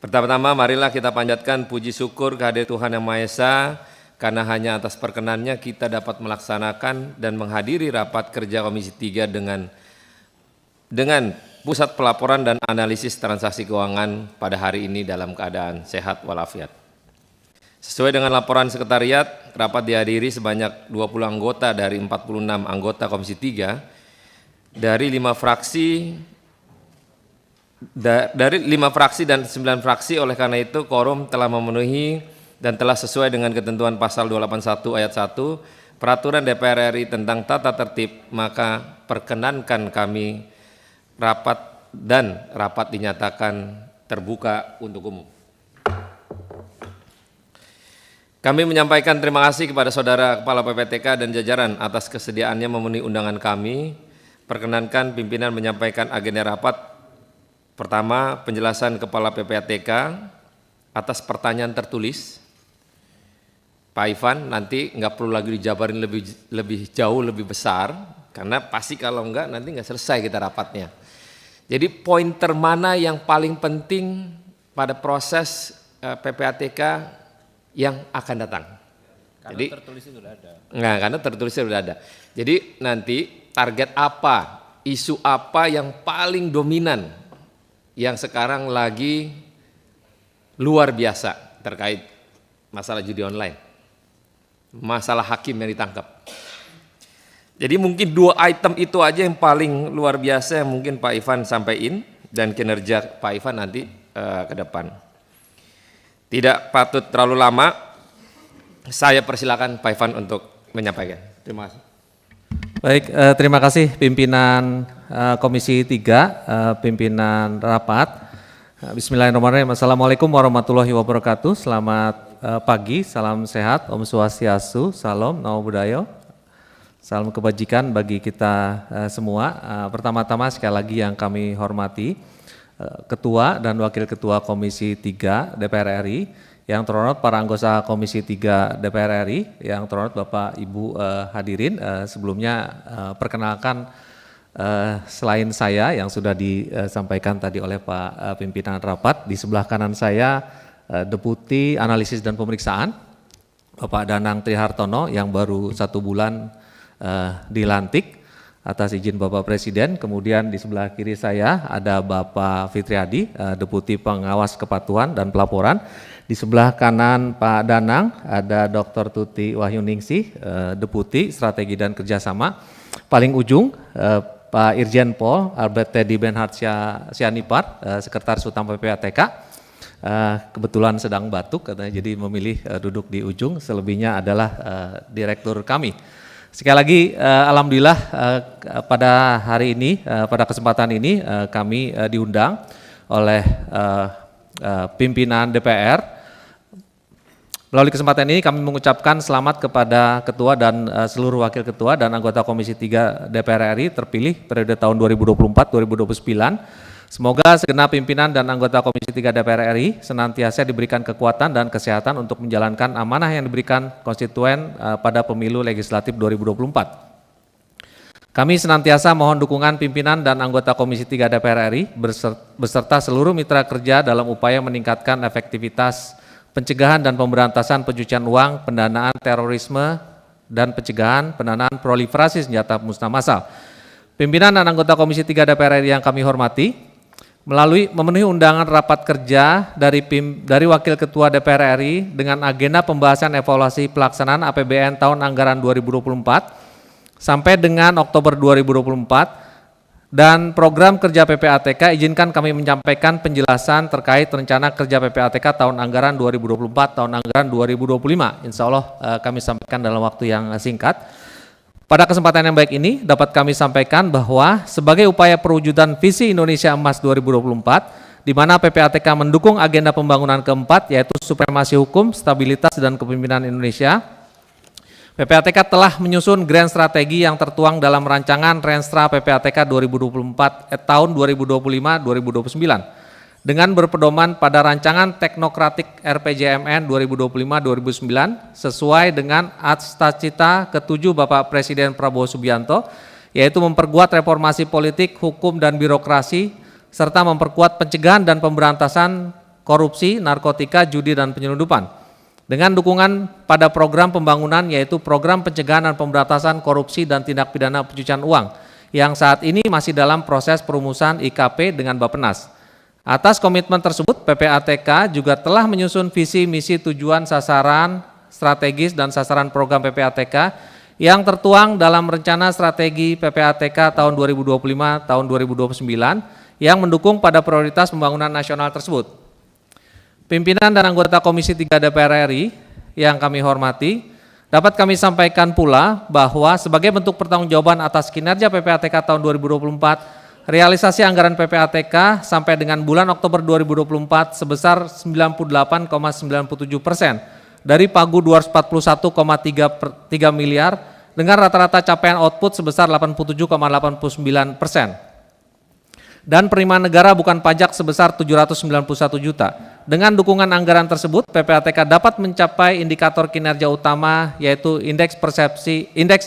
Pertama-tama marilah kita panjatkan puji syukur kehadirat Tuhan Yang Maha Esa, karena hanya atas perkenannya kita dapat melaksanakan dan menghadiri rapat kerja Komisi 3 dengan Pusat Pelaporan dan Analisis Transaksi Keuangan pada hari ini dalam keadaan sehat walafiat. Sesuai dengan laporan sekretariat, rapat dihadiri sebanyak 20 anggota dari 46 anggota Komisi 3 dari 5 fraksi dan 9 fraksi. Oleh karena itu quorum telah memenuhi dan telah sesuai dengan ketentuan pasal 281 ayat 1 Peraturan DPR RI tentang tata tertib, maka perkenankan kami rapat dinyatakan terbuka untuk umum. Kami menyampaikan terima kasih kepada Saudara Kepala PPATK dan jajaran atas kesediaannya memenuhi undangan kami. Perkenankan pimpinan menyampaikan agenda rapat. Pertama, penjelasan Kepala PPATK atas pertanyaan tertulis. Pak Ivan, nanti nggak perlu lagi dijabarin lebih jauh, lebih besar, karena pasti kalau enggak nanti nggak selesai kita rapatnya. Jadi pointer mana yang paling penting pada proses PPATK yang akan datang? Karena jadi tertulisnya sudah ada. Enggak, karena tertulisnya sudah ada. Jadi nanti target apa, isu apa yang paling dominan yang sekarang lagi luar biasa terkait masalah judi online, masalah hakim yang ditangkap. Jadi mungkin 2 item itu aja yang paling luar biasa yang mungkin Pak Ivan sampaikan dan kinerja Pak Ivan nanti ke depan. Tidak patut terlalu lama, saya persilakan Pak Ivan untuk menyampaikan. Terima kasih. Baik, terima kasih pimpinan Komisi 3, pimpinan rapat. Bismillahirrahmanirrahim. Assalamualaikum warahmatullahi wabarakatuh. Selamat pagi, salam sehat, Om Swastiastu, salam, namo buddhaya, salam kebajikan bagi kita semua. Pertama-tama sekali lagi yang kami hormati Ketua dan Wakil Ketua Komisi 3 DPR RI, yang terhormat para anggota Komisi 3 DPR RI, yang terhormat Bapak Ibu hadirin. Sebelumnya perkenalkan selain saya yang sudah disampaikan tadi oleh Pak pimpinan rapat, di sebelah kanan saya Deputi Analisis dan Pemeriksaan Bapak Danang Trihartono yang baru 1 bulan dilantik atas izin Bapak Presiden. Kemudian di sebelah kiri saya ada Bapak Fitriadi, Deputi Pengawas Kepatuhan dan Pelaporan. Di sebelah kanan Pak Danang ada Dr. Tuti Wahyuningsih, Deputi Strategi dan Kerjasama. Paling ujung Pak Irjen Pol Albert Teddy Benhard Sianipar, Sekretaris Utama PPATK. Kebetulan sedang batuk katanya, jadi memilih duduk di ujung. Selebihnya adalah direktur kami. Sekali lagi alhamdulillah pada hari ini, pada kesempatan ini kami diundang oleh pimpinan DPR. Melalui kesempatan ini kami mengucapkan selamat kepada Ketua dan seluruh Wakil Ketua dan anggota Komisi 3 DPR RI terpilih periode tahun 2024-2029. Semoga segenap pimpinan dan anggota Komisi 3 DPR RI senantiasa diberikan kekuatan dan kesehatan untuk menjalankan amanah yang diberikan konstituen pada pemilu legislatif 2024. Kami senantiasa mohon dukungan pimpinan dan anggota Komisi 3 DPR RI beserta seluruh mitra kerja dalam upaya meningkatkan efektivitas pencegahan dan pemberantasan pencucian uang, pendanaan terorisme, dan pencegahan pendanaan proliferasi senjata musnah massal. Pimpinan dan anggota Komisi 3 DPR RI yang kami hormati, memenuhi undangan rapat kerja dari Wakil Ketua DPR RI dengan agenda pembahasan evaluasi pelaksanaan APBN tahun anggaran 2024 sampai dengan Oktober 2024 dan program kerja PPATK. Izinkan kami menyampaikan penjelasan terkait rencana kerja PPATK tahun anggaran 2024 tahun anggaran 2025. Insya Allah kami sampaikan dalam waktu yang singkat. Pada kesempatan yang baik ini dapat kami sampaikan bahwa sebagai upaya perwujudan visi Indonesia Emas 2024, di mana PPATK mendukung agenda pembangunan keempat yaitu supremasi hukum, stabilitas, dan kepemimpinan Indonesia, PPATK telah menyusun grand strategi yang tertuang dalam rancangan Renstra PPATK 2024 tahun 2025-2029. Dengan berpedoman pada rancangan teknokratik RPJMN 2025-2009 sesuai dengan cita-cita ke-7 Bapak Presiden Prabowo Subianto, yaitu memperkuat reformasi politik, hukum, dan birokrasi, serta memperkuat pencegahan dan pemberantasan korupsi, narkotika, judi, dan penyelundupan. Dengan dukungan pada program pembangunan yaitu program pencegahan dan pemberantasan korupsi dan tindak pidana pencucian uang yang saat ini masih dalam proses perumusan IKP dengan Bappenas. Atas komitmen tersebut, PPATK juga telah menyusun visi, misi, tujuan, sasaran, strategis, dan sasaran program PPATK yang tertuang dalam rencana strategi PPATK tahun 2025 tahun 2029 yang mendukung pada prioritas pembangunan nasional tersebut. Pimpinan dan anggota Komisi 3 DPR RI yang kami hormati, dapat kami sampaikan pula bahwa sebagai bentuk pertanggungjawaban atas kinerja PPATK tahun 2024, realisasi anggaran PPATK sampai dengan bulan Oktober 2024 sebesar 98,97% dari pagu 241,3 miliar dengan rata-rata capaian output sebesar 87,89%. Dan penerimaan negara bukan pajak sebesar 791 juta. Dengan dukungan anggaran tersebut, PPATK dapat mencapai indikator kinerja utama yaitu indeks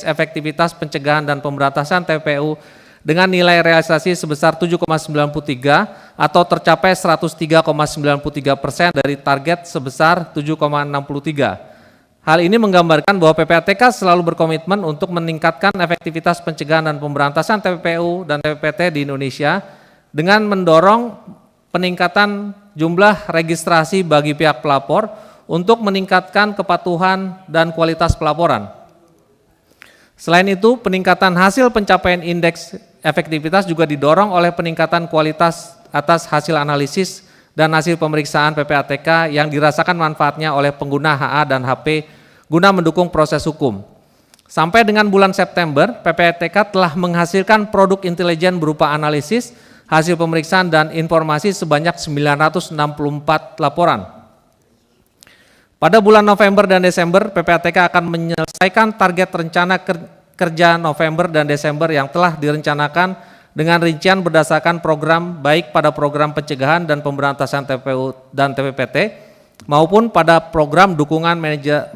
efektivitas pencegahan dan pemberantasan TPPU dengan nilai realisasi sebesar 7,93 atau tercapai 103,93% dari target sebesar 7,63. Hal ini menggambarkan bahwa PPATK selalu berkomitmen untuk meningkatkan efektivitas pencegahan dan pemberantasan TPPU dan TPPT di Indonesia dengan mendorong peningkatan jumlah registrasi bagi pihak pelapor untuk meningkatkan kepatuhan dan kualitas pelaporan. Selain itu, peningkatan hasil pencapaian indeks efektivitas juga didorong oleh peningkatan kualitas atas hasil analisis dan hasil pemeriksaan PPATK yang dirasakan manfaatnya oleh pengguna HA dan HP guna mendukung proses hukum. Sampai dengan bulan September, PPATK telah menghasilkan produk intelijen berupa analisis, hasil pemeriksaan dan informasi sebanyak 964 laporan. Pada bulan November dan Desember, PPATK akan menyelesaikan target rencana kerja November dan Desember yang telah direncanakan dengan rincian berdasarkan program baik pada program pencegahan dan pemberantasan TPPU dan TPPT maupun pada program dukungan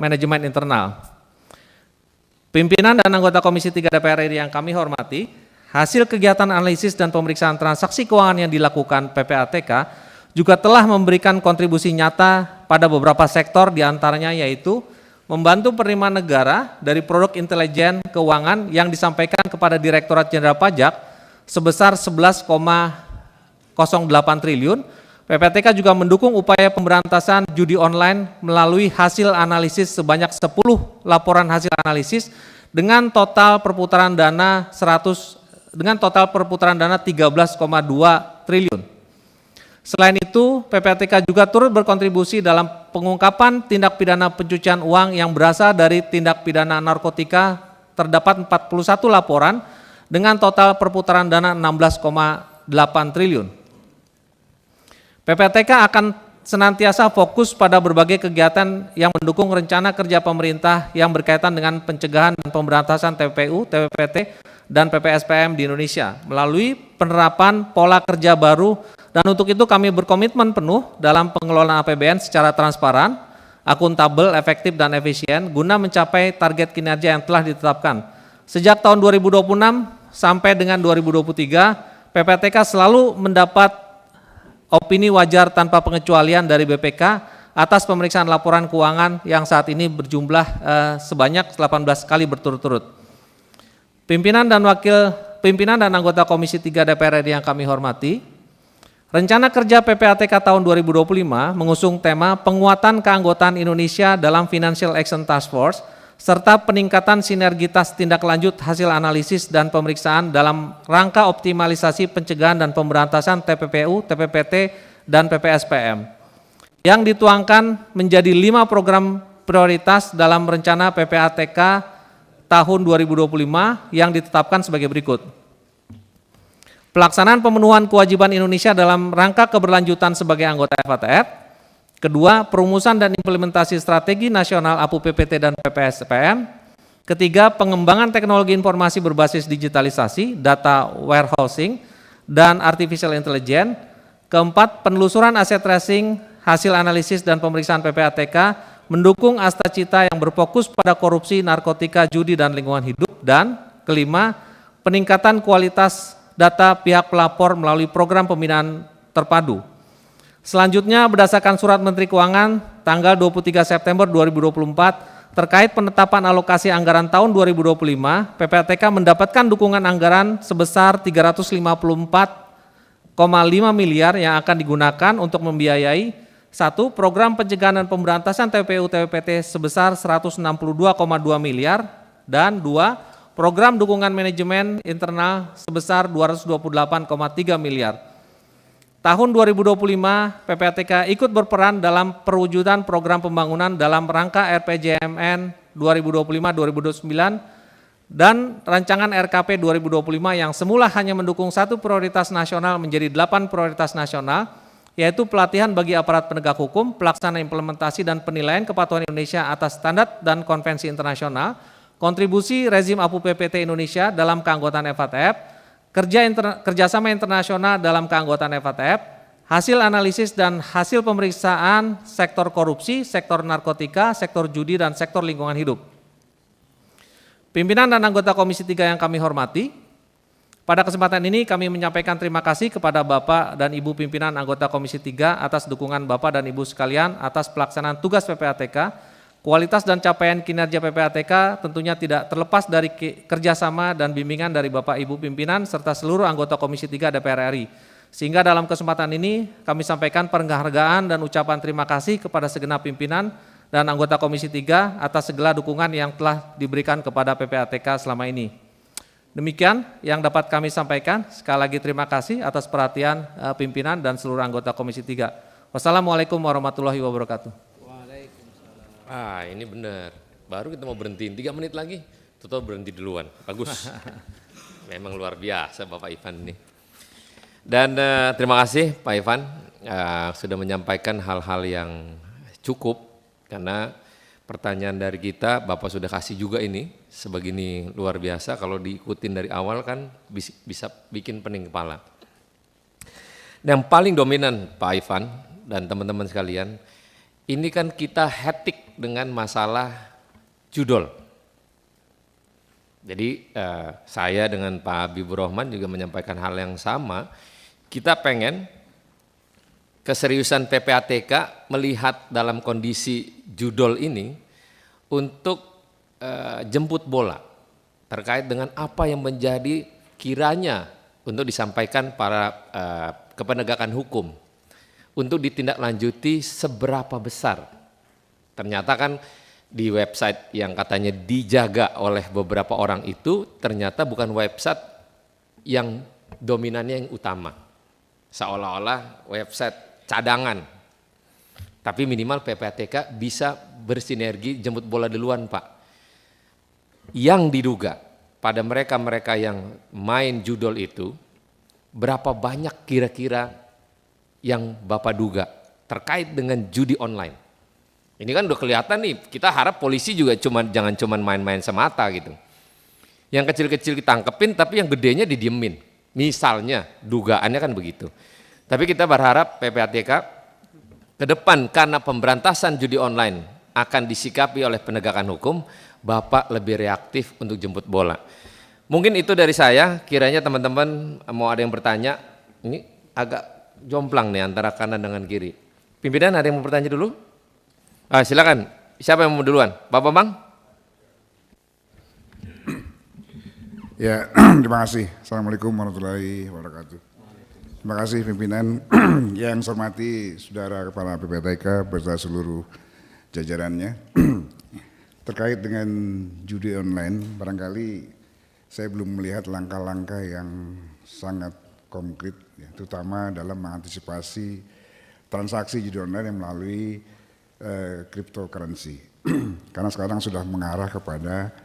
manajemen internal. Pimpinan dan anggota Komisi 3 DPR RI yang kami hormati, hasil kegiatan analisis dan pemeriksaan transaksi keuangan yang dilakukan PPATK juga telah memberikan kontribusi nyata pada beberapa sektor diantaranya yaitu membantu penerimaan negara dari produk intelijen keuangan yang disampaikan kepada Direktorat Jenderal Pajak sebesar 11,08 triliun. PPATK juga mendukung upaya pemberantasan judi online melalui hasil analisis sebanyak 10 laporan hasil analisis dengan total perputaran dana 13,2 triliun. Selain itu, PPATK juga turut berkontribusi dalam pengungkapan tindak pidana pencucian uang yang berasal dari tindak pidana narkotika. Terdapat 41 laporan dengan total perputaran dana 16,8 triliun. PPATK akan senantiasa fokus pada berbagai kegiatan yang mendukung rencana kerja pemerintah yang berkaitan dengan pencegahan dan pemberantasan TPPU, TPPT, dan PPSPM di Indonesia melalui penerapan pola kerja baru. Dan untuk itu kami berkomitmen penuh dalam pengelolaan APBN secara transparan, akuntabel, efektif, dan efisien guna mencapai target kinerja yang telah ditetapkan. Sejak tahun 2026 sampai dengan 2023, PPATK selalu mendapat opini wajar tanpa pengecualian dari BPK atas pemeriksaan laporan keuangan yang saat ini berjumlah sebanyak 18 kali berturut-turut. Pimpinan dan anggota Komisi 3 DPR RI yang kami hormati, rencana kerja PPATK tahun 2025 mengusung tema penguatan keanggotaan Indonesia dalam Financial Action Task Force serta peningkatan sinergitas tindak lanjut hasil analisis dan pemeriksaan dalam rangka optimalisasi pencegahan dan pemberantasan TPPU, TPPT, dan PPSPM yang dituangkan menjadi 5 program prioritas dalam rencana PPATK tahun 2025 yang ditetapkan sebagai berikut. Pelaksanaan pemenuhan kewajiban Indonesia dalam rangka keberlanjutan sebagai anggota FATF. Kedua, perumusan dan implementasi strategi nasional APU PPT dan PPSPM. Ketiga, pengembangan teknologi informasi berbasis digitalisasi, data warehousing, dan artificial intelligence. Keempat, penelusuran aset tracing, hasil analisis dan pemeriksaan PPATK, mendukung Asta Cita yang berfokus pada korupsi, narkotika, judi, dan lingkungan hidup. Dan kelima, peningkatan kualitas data pihak pelapor melalui program pembinaan terpadu. Selanjutnya berdasarkan surat Menteri Keuangan tanggal 23 September 2024 terkait penetapan alokasi anggaran tahun 2025, PPATK mendapatkan dukungan anggaran sebesar 354,5 miliar yang akan digunakan untuk membiayai: 1. Program pencegahan dan pemberantasan TPU TPPT sebesar 162,2 miliar, dan 2. Program dukungan manajemen internal sebesar 228,3 miliar. Tahun 2025, PPATK ikut berperan dalam perwujudan program pembangunan dalam rangka RPJMN 2025-2029 dan rancangan RKP 2025 yang semula hanya mendukung 1 prioritas nasional menjadi 8 prioritas nasional, yaitu pelatihan bagi aparat penegak hukum, pelaksanaan implementasi dan penilaian kepatuhan Indonesia atas standar dan konvensi internasional, kontribusi rezim APU PPT Indonesia dalam keanggotaan FATF, kerjasama internasional dalam keanggotaan FATF, hasil analisis dan hasil pemeriksaan sektor korupsi, sektor narkotika, sektor judi, dan sektor lingkungan hidup. Pimpinan dan anggota Komisi 3 yang kami hormati, pada kesempatan ini kami menyampaikan terima kasih kepada Bapak dan Ibu pimpinan anggota Komisi 3 atas dukungan Bapak dan Ibu sekalian atas pelaksanaan tugas PPATK. Kualitas dan capaian kinerja PPATK tentunya tidak terlepas dari kerjasama dan bimbingan dari Bapak Ibu pimpinan serta seluruh anggota Komisi 3 DPR RI. Sehingga dalam kesempatan ini kami sampaikan penghargaan dan ucapan terima kasih kepada segenap pimpinan dan anggota Komisi 3 atas segala dukungan yang telah diberikan kepada PPATK selama ini. Demikian yang dapat kami sampaikan. Sekali lagi terima kasih atas perhatian pimpinan dan seluruh anggota Komisi 3. Wassalamualaikum warahmatullahi wabarakatuh. Ini benar. Baru kita mau berhentiin 3 menit lagi, total berhenti duluan. Bagus. Memang luar biasa Bapak Ivan ini. Dan terima kasih Pak Ivan sudah menyampaikan hal-hal yang cukup, karena pertanyaan dari kita Bapak sudah kasih juga ini sebegini luar biasa. Kalau diikutin dari awal kan bisa bikin pening kepala. Yang paling dominan Pak Ivan dan teman-teman sekalian, ini kan kita hektik dengan masalah judol. Jadi saya dengan Pak Habibur Rahman juga menyampaikan hal yang sama. Kita pengen keseriusan PPATK melihat dalam kondisi judol ini untuk jemput bola terkait dengan apa yang menjadi kiranya untuk disampaikan para kepenegakan hukum untuk ditindaklanjuti seberapa besar. Ternyata kan di website yang katanya dijaga oleh beberapa orang itu ternyata bukan website yang dominannya yang utama. Seolah-olah website cadangan. Tapi minimal PPATK bisa bersinergi jemput bola duluan Pak. Yang diduga pada mereka-mereka yang main judol itu, berapa banyak kira-kira yang Bapak duga terkait dengan judi online. Ini kan udah kelihatan nih, kita harap polisi juga jangan cuma main-main semata gitu. Yang kecil-kecil kita tangkepin tapi yang gedenya didiemin. Misalnya dugaannya kan begitu. Tapi kita berharap PPATK ke depan karena pemberantasan judi online akan disikapi oleh penegakan hukum, Bapak lebih reaktif untuk jemput bola. Mungkin itu dari saya, kiranya teman-teman mau ada yang bertanya, ini agak jomplang nih antara kanan dengan kiri. Pimpinan ada yang mau bertanya dulu? Silakan. Siapa yang mau duluan? Pak Bambang? Ya, terima kasih. Assalamualaikum warahmatullahi wabarakatuh. Terima kasih pimpinan yang saya hormati saudara kepala PPATK beserta seluruh jajarannya. Terkait dengan judi online, barangkali saya belum melihat langkah-langkah yang sangat konkret, ya, terutama dalam mengantisipasi transaksi judi online yang melalui cryptocurrency. Karena sekarang sudah mengarah kepada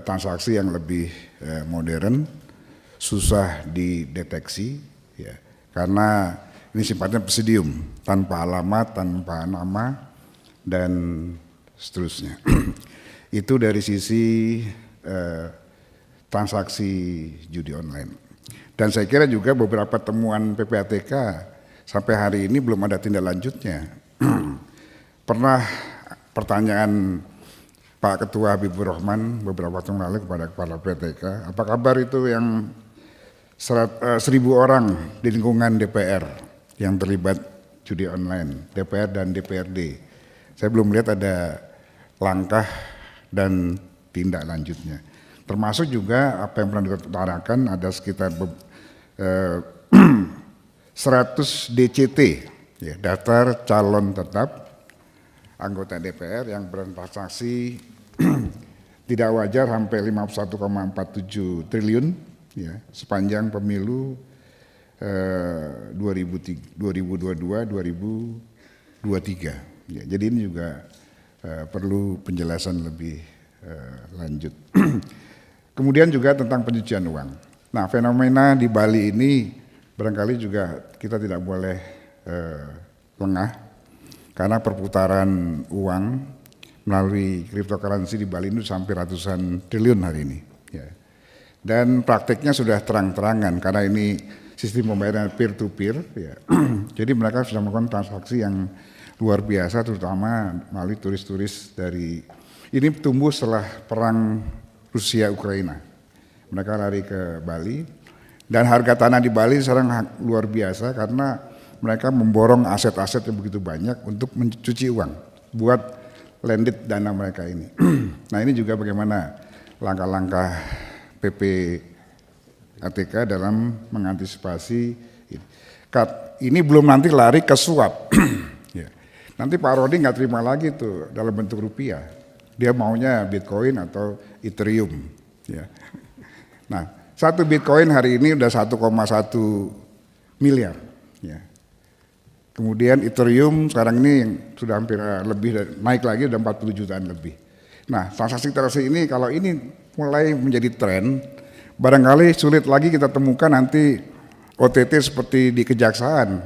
transaksi yang lebih modern, susah dideteksi, ya, karena ini sifatnya pseudium, tanpa alamat, tanpa nama, dan seterusnya. Itu dari sisi transaksi judi online. Dan saya kira juga beberapa temuan PPATK sampai hari ini belum ada tindak lanjutnya. Pernah pertanyaan Pak Ketua Habibur Rahman beberapa waktu lalu kepada kepala PPATK, apa kabar itu yang 1.000 orang di lingkungan DPR yang terlibat judi online, DPR dan DPRD. Saya belum lihat ada langkah dan tindak lanjutnya. Termasuk juga apa yang pernah diutarakan ada sekitar 100 DCT, ya, daftar calon tetap anggota DPR yang bertransaksi tidak wajar sampai 51,47 triliun ya, sepanjang pemilu 2022-2023. Ya, jadi ini juga perlu penjelasan lebih lanjut. Kemudian juga tentang pencucian uang. Nah, fenomena di Bali ini barangkali juga kita tidak boleh lengah karena perputaran uang melalui cryptocurrency di Bali itu sampai ratusan triliun hari ini. Ya. Dan prakteknya sudah terang-terangan karena ini sistem pembayaran peer to peer. Ya. Jadi mereka sudah melakukan transaksi yang luar biasa, terutama melalui turis-turis dari ini tumbuh setelah perang Rusia Ukraina. Mereka lari ke Bali dan harga tanah di Bali sekarang luar biasa karena mereka memborong aset-aset yang begitu banyak untuk mencuci uang buat landed dana mereka ini. Nah, ini juga bagaimana langkah-langkah PPATK dalam mengantisipasi ini. Ini belum nanti lari ke suap. Ya. Nanti Pak Rodi nggak terima lagi tuh dalam bentuk rupiah. Dia maunya Bitcoin atau Ethereum. Ya. Nah, satu Bitcoin hari ini udah 1,1 miliar. Ya. Kemudian Ethereum sekarang ini yang sudah hampir naik lagi udah 40 jutaan lebih. Nah, transaksi ini kalau ini mulai menjadi tren, barangkali sulit lagi kita temukan nanti OTT seperti di kejaksaan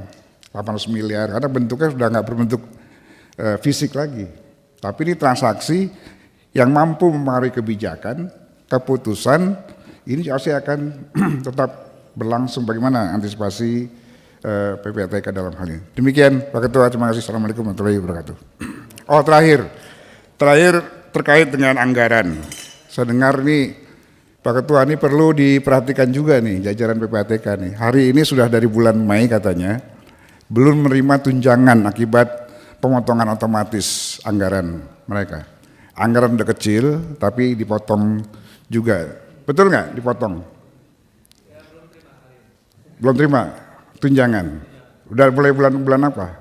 800 miliar karena bentuknya sudah nggak berbentuk fisik lagi. Tapi ini transaksi yang mampu mempengaruhi kebijakan, keputusan, ini pasti akan tetap berlangsung. Bagaimana antisipasi PPATK dalam hal ini. Demikian Pak Ketua, terima kasih. Assalamualaikum warahmatullahi wabarakatuh. Oh, terakhir terkait dengan anggaran. Saya dengar nih Pak Ketua, ini perlu diperhatikan juga nih jajaran PPATK nih. Hari ini sudah dari bulan Mei katanya belum menerima tunjangan akibat pemotongan otomatis anggaran mereka. Anggaran udah kecil tapi dipotong juga. Betul nggak dipotong? Ya, belum terima tunjangan. Udah mulai bulan apa?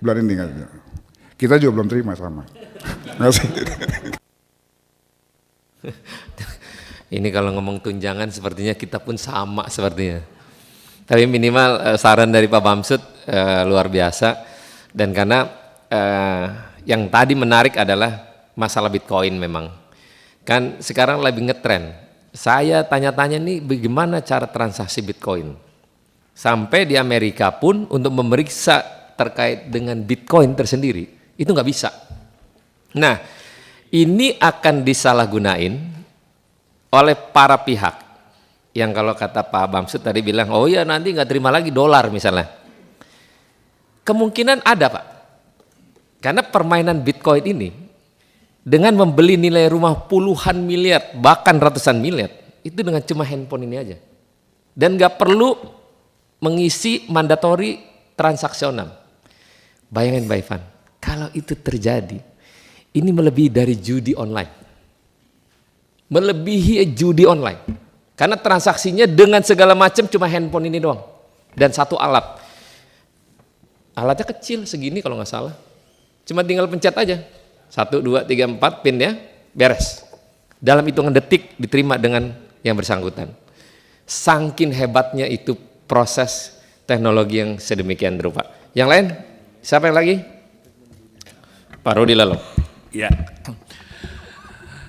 Bulan ini kan. Kita juga belum terima sama. Ini kalau ngomong tunjangan sepertinya kita pun sama sepertinya. Tapi minimal saran dari Pak Bamsud luar biasa. Dan karena yang tadi menarik adalah masalah Bitcoin memang. Kan sekarang lagi ngetren. Saya tanya-tanya nih bagaimana cara transaksi Bitcoin. Sampai di Amerika pun untuk memeriksa terkait dengan Bitcoin tersendiri, itu nggak bisa. Nah, ini akan disalahgunain oleh para pihak. Yang kalau kata Pak Bamsud tadi bilang, oh ya nanti nggak terima lagi dolar misalnya. Kemungkinan ada Pak, karena permainan Bitcoin ini dengan membeli nilai rumah puluhan miliar bahkan ratusan miliar itu dengan cuma handphone ini aja dan nggak perlu mengisi mandatori transaksional. Bayangin Pak Ivan, kalau itu terjadi ini melebihi dari judi online, melebihi judi online karena transaksinya dengan segala macam cuma handphone ini doang dan satu alat. Alatnya kecil segini kalau nggak salah. Cuma tinggal pencet aja. 1, 2, 3, 4 pin ya, beres. Dalam hitungan detik diterima dengan yang bersangkutan. Saking hebatnya itu proses teknologi yang sedemikian rupa. Yang lain? Siapa yang lagi? Pak Rudi Lalo. Ya.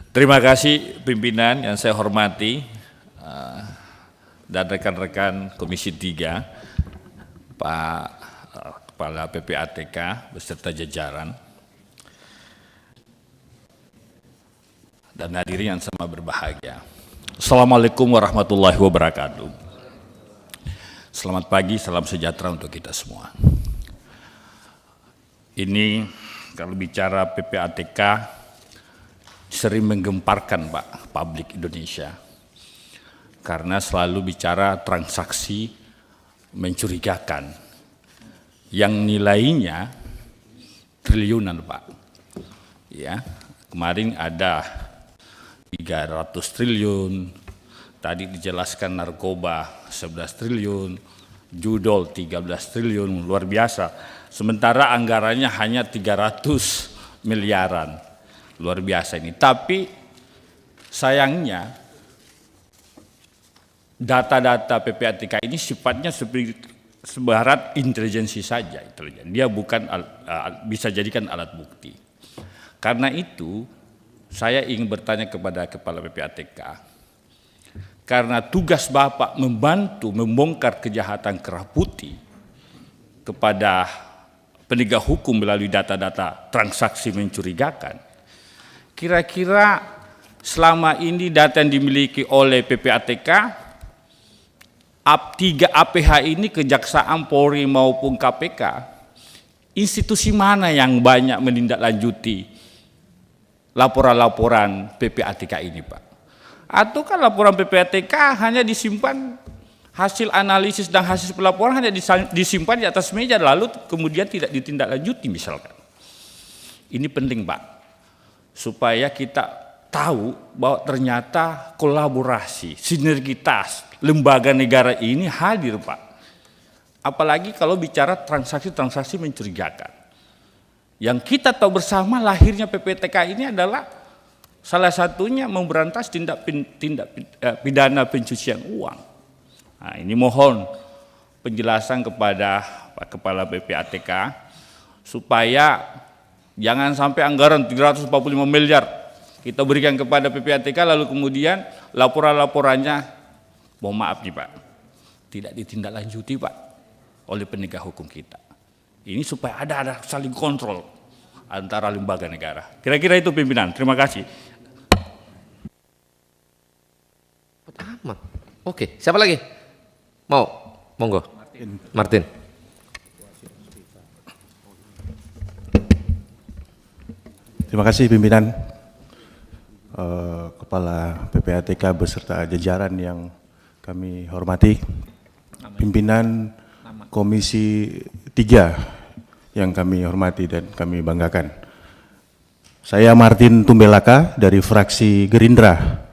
Terima kasih pimpinan yang saya hormati dan rekan-rekan Komisi 3, Pak Kepala PPATK beserta jajaran dan hadirin yang sama berbahagia. Assalamualaikum warahmatullahi wabarakatuh. Selamat pagi, salam sejahtera untuk kita semua. Ini kalau bicara PPATK sering menggemparkan Pak publik Indonesia karena selalu bicara transaksi mencurigakan. yang nilainya triliunan, Pak. Ya, kemarin ada 300 triliun, tadi dijelaskan narkoba 11 triliun, judol 13 triliun, luar biasa. Sementara anggarannya hanya 300 miliaran, luar biasa ini. Tapi sayangnya data-data PPATK ini sifatnya sebarat intelijensi saja, dia bukan bisa jadikan alat bukti. Karena itu saya ingin bertanya kepada Kepala PPATK, karena tugas Bapak membantu membongkar kejahatan kerah putih kepada penegak hukum melalui data-data transaksi mencurigakan. Kira-kira selama ini data yang dimiliki oleh PPATK, 3 APH ini, Kejaksaan, Polri maupun KPK, institusi mana yang banyak menindaklanjuti laporan-laporan PPATK ini, Pak? Atau kan laporan PPATK hanya disimpan, hasil analisis dan hasil pelaporan hanya disimpan di atas meja lalu kemudian tidak ditindaklanjuti misalkan. Ini penting, Pak, supaya kita tahu bahwa ternyata kolaborasi, sinergitas lembaga negara ini hadir, Pak. Apalagi kalau bicara transaksi-transaksi mencurigakan. Yang kita tahu bersama lahirnya PPATK ini adalah salah satunya memberantas tindak pidana pencucian uang. Nah, ini mohon penjelasan kepada Pak Kepala PPATK supaya jangan sampai anggaran 345 miliar kita berikan kepada PPATK lalu kemudian laporan-laporannya, mohon maaf nih Pak, tidak ditindaklanjuti, Pak, oleh penegak hukum kita. Ini supaya ada saling kontrol antara lembaga negara. Kira-kira itu pimpinan. Terima kasih. Aman. Oke, siapa lagi? Mau? Monggo. Martin. Terima kasih pimpinan, Kepala PPATK beserta jajaran yang kami hormati, pimpinan Komisi 3 yang kami hormati dan kami banggakan. Saya Martin Tumbelaka dari fraksi Gerindra.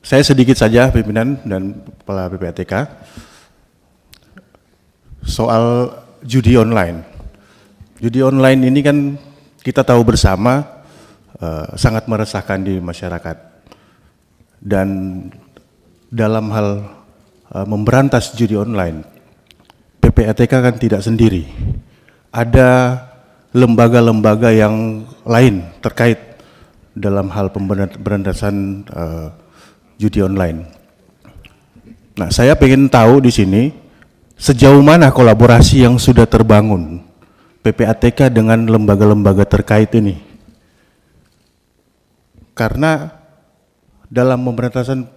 Saya sedikit saja pimpinan dan Kepala PPATK soal judi online. Judi online ini kan kita tahu bersama sangat meresahkan di masyarakat, dan dalam hal memberantas judi online, PPATK kan tidak sendiri. Ada lembaga-lembaga yang lain terkait dalam hal pemberantasan judi online. Nah, saya ingin tahu di sini sejauh mana kolaborasi yang sudah terbangun PPATK dengan lembaga-lembaga terkait ini. Karena dalam pemberantasan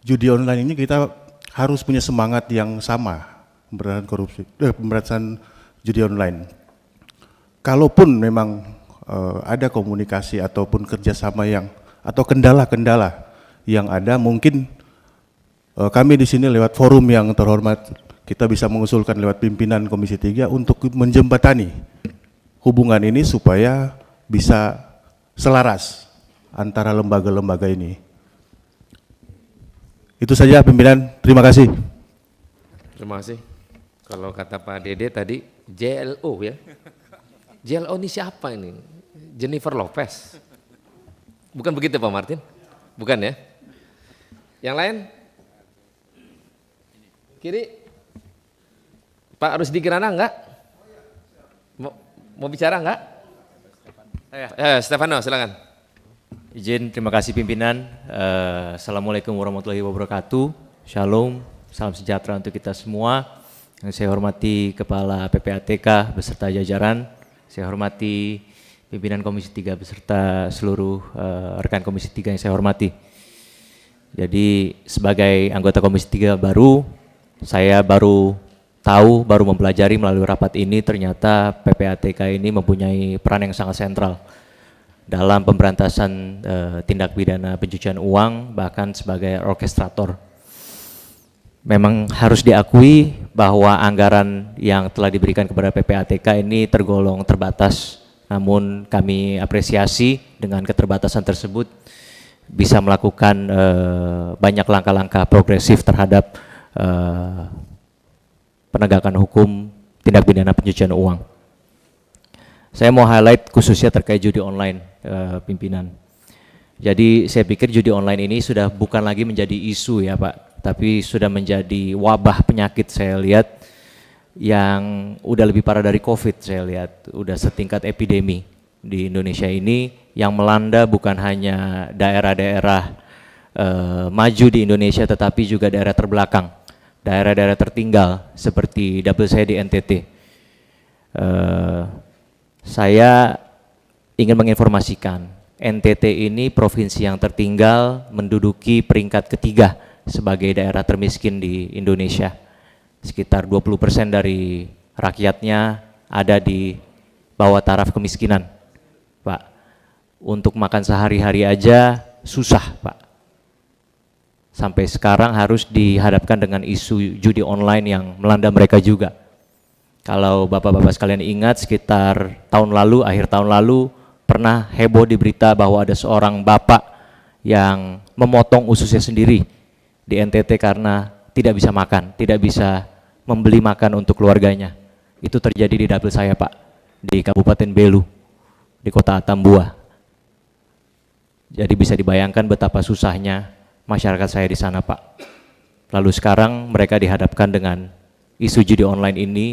judi online ini kita harus punya semangat yang sama, pemberantasan judi online. Kalaupun memang ada komunikasi ataupun kerjasama atau kendala-kendala yang ada, mungkin kami di sini lewat forum yang terhormat kita bisa mengusulkan lewat pimpinan Komisi 3 untuk menjembatani hubungan ini supaya bisa selaras antara lembaga-lembaga ini. Itu saja pimpinan, terima kasih. Terima kasih. Kalau kata Pak Dede tadi JLO ya. JLO ini siapa ini? Jennifer Lopez. Bukan begitu Pak Martin? Bukan ya? Yang lain? Kiri? Pak Rusdi Kirana enggak? Mau bicara enggak? Stefano silakan. Izin, terima kasih pimpinan. Assalamualaikum warahmatullahi wabarakatuh. Shalom, salam sejahtera untuk kita semua. Yang saya hormati Kepala PPATK beserta jajaran. Saya hormati pimpinan Komisi 3 beserta seluruh rekan Komisi 3 yang saya hormati. Jadi sebagai anggota Komisi 3 baru, saya baru mempelajari melalui rapat ini ternyata PPATK ini mempunyai peran yang sangat sentral dalam pemberantasan tindak pidana pencucian uang, bahkan sebagai orkestrator. memang harus diakui bahwa anggaran yang telah diberikan kepada PPATK ini tergolong terbatas. Namun kami apresiasi dengan keterbatasan tersebut bisa melakukan banyak langkah-langkah progresif terhadap penegakan hukum tindak pidana pencucian uang. Saya mau highlight khususnya terkait judi online, pimpinan. Jadi saya pikir judi online ini sudah bukan lagi menjadi isu ya Pak, tapi sudah menjadi wabah penyakit saya lihat yang udah lebih parah dari COVID saya lihat, udah setingkat epidemi di Indonesia ini yang melanda bukan hanya daerah-daerah maju di Indonesia tetapi juga daerah terbelakang, daerah-daerah tertinggal seperti double saya di NTT. Saya ingin menginformasikan NTT ini provinsi yang tertinggal menduduki peringkat ketiga sebagai daerah termiskin di Indonesia. Sekitar 20% dari rakyatnya ada di bawah taraf kemiskinan, Pak. Untuk makan sehari-hari aja susah, Pak. Sampai sekarang harus dihadapkan dengan isu judi online yang melanda mereka juga. Kalau bapak-bapak sekalian ingat sekitar tahun lalu, akhir tahun lalu, pernah heboh di berita bahwa ada seorang bapak yang memotong ususnya sendiri di NTT karena tidak bisa makan, tidak bisa membeli makan untuk keluarganya. Itu terjadi di dapil saya Pak, di Kabupaten Belu, di kota Atambua. Jadi bisa dibayangkan betapa susahnya masyarakat saya di sana Pak. Lalu sekarang mereka dihadapkan dengan isu judi online ini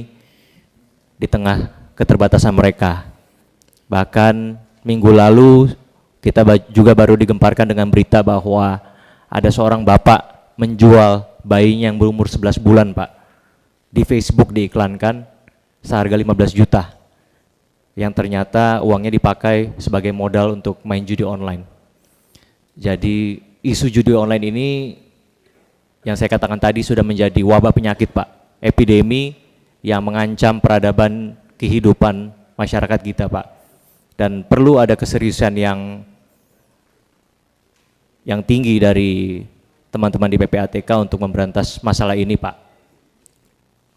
di tengah keterbatasan mereka. Bahkan minggu lalu kita juga baru digemparkan dengan berita bahwa ada seorang bapak menjual bayinya yang berumur 11 bulan Pak. Di Facebook diiklankan seharga 15 juta. Yang ternyata uangnya dipakai sebagai modal untuk main judi online. Jadi isu judi online ini yang saya katakan tadi sudah menjadi wabah penyakit Pak. Epidemi yang mengancam peradaban kehidupan masyarakat kita Pak. Dan perlu ada keseriusan yang tinggi dari teman-teman di PPATK untuk memberantas masalah ini Pak.